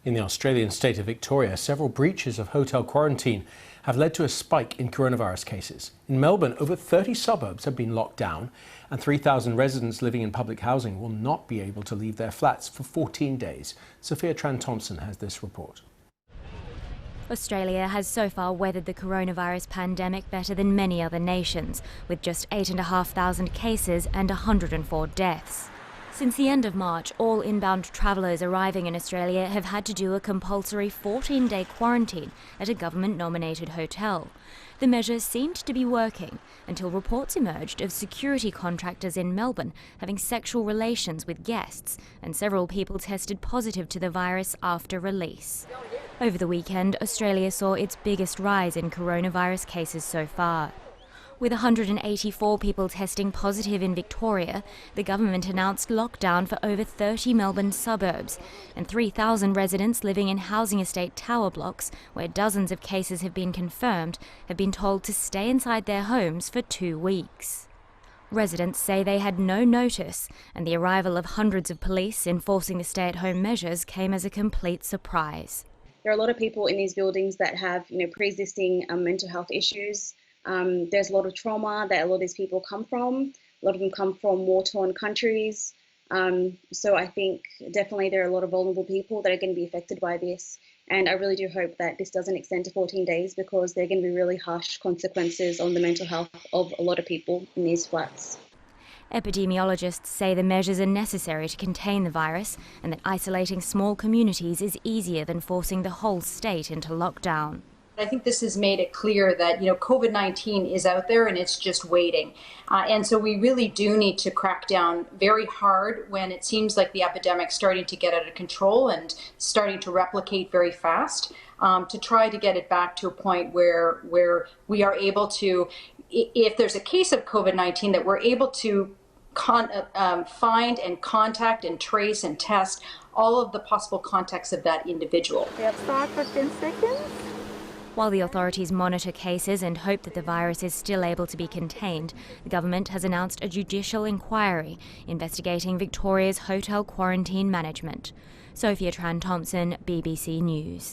In the Australian state of Victoria, several breaches of hotel quarantine have led to a spike in coronavirus cases. In Melbourne, over 30 suburbs have been locked down, and 3,000 residents living in public housing will not be able to leave their flats for 14 days. Sophia Tran-Thomson has this report. Australia has so far weathered the coronavirus pandemic better than many other nations, with just 8,500 cases and 104 deaths. Since the end of March, all inbound travellers arriving in Australia have had to do a compulsory 14-day quarantine at a government-nominated hotel. The measures seemed to be working until reports emerged of security contractors in Melbourne having sexual relations with guests, and several people tested positive to the virus after release. Over the weekend, Australia saw its biggest rise in coronavirus cases so far. With 184 people testing positive in Victoria, the government announced lockdown for over 30 Melbourne suburbs, and 3,000 residents living in housing estate tower blocks, where dozens of cases have been confirmed, have been told to stay inside their homes for 2 weeks. Residents say they had no notice, and the arrival of hundreds of police enforcing the stay-at-home measures came as a complete surprise. There are a lot of people in these buildings that have, pre-existing mental health issues. There's a lot of trauma that a lot of these people come from. A lot of them come from war-torn countries. So I think definitely there are a lot of vulnerable people that are going to be affected by this. And I really do hope that this doesn't extend to 14 days because there are going to be really harsh consequences on the mental health of a lot of people in these flats. Epidemiologists say the measures are necessary to contain the virus and that isolating small communities is easier than forcing the whole state into lockdown. I think this has made it clear that, COVID-19 is out there and it's just waiting. And so we really do need to crack down very hard when it seems like the epidemic's starting to get out of control and starting to replicate very fast, to try to get it back to a point where we are able to, if there's a case of COVID-19, that we're able to find and contact and trace and test all of the possible contacts of that individual. We have start for 10 seconds. While the authorities monitor cases and hope that the virus is still able to be contained, the government has announced a judicial inquiry investigating Victoria's hotel quarantine management. Sophia Tran-Thomson, BBC News.